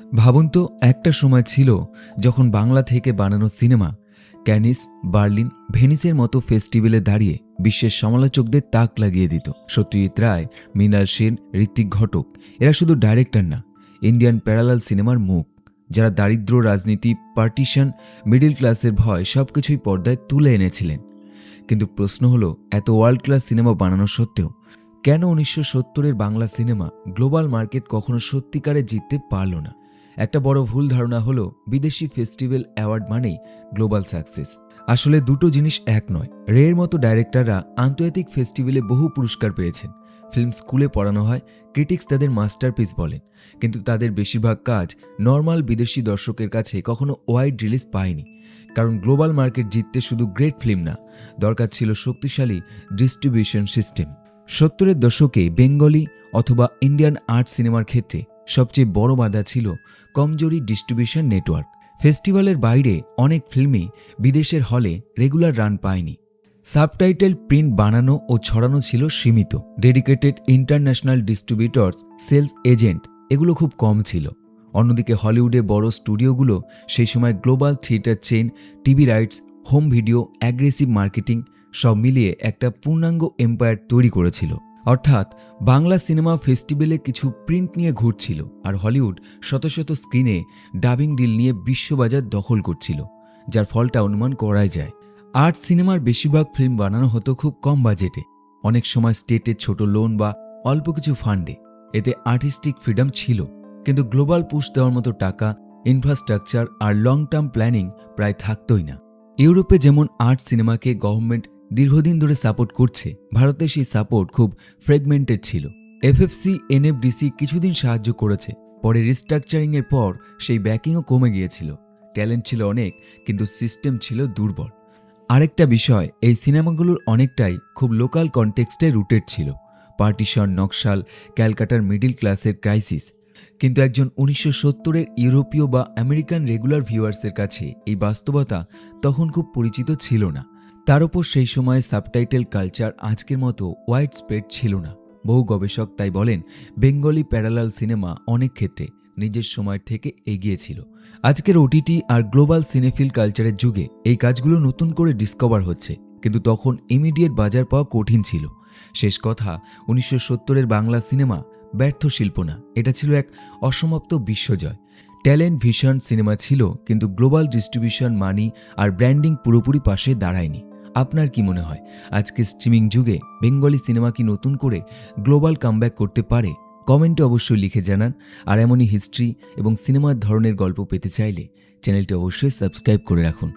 ভাবুন তো, একটা সময় ছিল যখন বাংলা থেকে বানানো সিনেমা ক্যানিস, বার্লিন, ভেনিসের মতো ফেস্টিভ্যালে দাঁড়িয়ে বিশ্বের সমালোচকদের তাক লাগিয়ে দিত। সত্যজিৎ রায়, মৃণাল সেন, ঋত্বিক ঘটক এরা শুধু ডাইরেক্টর না, ইন্ডিয়ান প্যারালাল সিনেমার মুখ, যারা দারিদ্র, রাজনীতি, পার্টিশন, মিডল ক্লাসের ভয় সবকিছুই পর্দায় তুলে এনেছিলেন। কিন্তু প্রশ্ন হলো, এত ওয়ার্ল্ড ক্লাস সিনেমা বানানো সত্ত্বেও কেন 1970-এর বাংলা সিনেমা গ্লোবাল মার্কেট কখনো সত্যিকারে জিততে পারল না? একটা বড় ভুল ধারণা হলো বিদেশি ফেস্টিভ্যাল অ্যাওয়ার্ড মানেই গ্লোবাল সাকসেস। আসলে দুটো জিনিস এক নয়। রের মতো ডাইরেক্টররা আন্তর্জাতিক ফেস্টিভ্যালে বহু পুরস্কার পেয়েছেন। ফিল্ম স্কুলে পড়ানো হয়, ক্রিটিক্স তাদের মাস্টারপিস বলেন, কিন্তু তাদের বেশিরভাগ কাজ নর্মাল বিদেশি দর্শকের কাছে কখনো ওয়াইড রিলিজ পায়নি। কারণ গ্লোবাল মার্কেট জিততে শুধু গ্রেট ফিল্ম না, দরকার ছিল শক্তিশালী ডিস্ট্রিবিউশন সিস্টেম। 70-এর দশকে বেঙ্গলি অথবা ইন্ডিয়ান আর্ট সিনেমার ক্ষেত্রে সবচেয়ে বড় বাধা ছিল কমজোরি ডিস্ট্রিবিউশন নেটওয়ার্ক। ফেস্টিভ্যালের বাইরে অনেক ফিল্মই বিদেশের হলে রেগুলার রান পায়নি। সাবটাইটেল প্রিন্ট বানানো ও ছড়ানো ছিল সীমিত। Dedicated international distributors, sales agent এগুলো খুব কম ছিল। অন্যদিকে হলিউডে বড় স্টুডিওগুলো সেই সময় global theatre chain, TV rights, home video, aggressive marketing সব মিলিয়ে একটা পূর্ণাঙ্গ এম্পায়ার তৈরি করেছিল। অর্থাৎ বাংলা সিনেমা ফেস্টিভ্যালে কিছু প্রিন্ট নিয়ে ঘুরছিল, আর হলিউড শত শত স্ক্রিনে ডাবিং ডিল নিয়ে বিশ্ববাজার দখল করছিল, যার ফলটা অনুমান করাই যায়। আর্ট সিনেমার বেশিরভাগ ফিল্ম বানানো হতো খুব কম বাজেটে, অনেক সময় স্টেটের ছোট লোন বা অল্প কিছু ফান্ডে। এতে আর্টিস্টিক ফ্রিডম ছিল, কিন্তু গ্লোবাল পুশ দেওয়ার মতো টাকা, ইনফ্রাস্ট্রাকচার আর লং টার্ম প্ল্যানিং প্রায় থাকতই না। ইউরোপে যেমন আর্ট সিনেমাকে গভর্নমেন্ট দীর্ঘদিন ধরে সাপোর্ট করছে, ভারতে সেই সাপোর্ট খুব ফ্র্যাগমেন্টেড ছিল। এফএফসি, এনএফডিসি কিছুদিন সাহায্য করেছে, পরে রিস্ট্রাকচারিংয়ের পর সেই ব্যাকিংও কমে গিয়েছিল। ট্যালেন্ট ছিল অনেক, কিন্তু সিস্টেম ছিল দুর্বল। আরেকটা বিষয়, এই সিনেমাগুলোর অনেকটাই খুব লোকাল কনটেক্সটে রুটেড ছিল। পার্টিশন, নকশাল, ক্যালকাটার মিডল ক্লাসের ক্রাইসিস। কিন্তু একজন 1970-এর ইউরোপীয় বা আমেরিকান রেগুলার ভিউয়ার্সের কাছে এই বাস্তবতা তখন খুব পরিচিত ছিল না। তার উপর সেই সময়ে সাবটাইটেল কালচার আজকের মতো ওয়াইড স্প্রেড ছিল না। বহু গবেষক তাই বলেন, বেঙ্গলি প্যারালাল সিনেমা অনেক ক্ষেত্রে নিজের সময়ের থেকে এগিয়ে ছিল। আজকের ওটিটি আর গ্লোবাল সিনেফিল কালচারের যুগে এই কাজগুলো নতুন করে ডিসকভার হচ্ছে, কিন্তু তখন ইমিডিয়েট বাজার পাওয়া কঠিন ছিল। শেষ কথা, 1970-এর বাংলা সিনেমা ব্যর্থ শিল্প না, এটা ছিল এক অসমাপ্ত বিশ্বজয়। ট্যালেন্ট ভিশন সিনেমা ছিল, কিন্তু গ্লোবাল ডিস্ট্রিবিউশন, মানি আর ব্র্যান্ডিং পুরোপুরি পাশে দাঁড়ায়নি। আপনার কি মনে হয়, আজকে স্ট্রিমিং যুগে বেঙ্গলি সিনেমা কি নতুন করে গ্লোবাল কামব্যাক করতে পারে? কমেন্টে অবশ্যই লিখে জানান। আর এমনই হিস্ট্রি এবং সিনেমার ধরনের গল্প পেতে চাইলে চ্যানেলটি অবশ্যই সাবস্ক্রাইব করে রাখুন।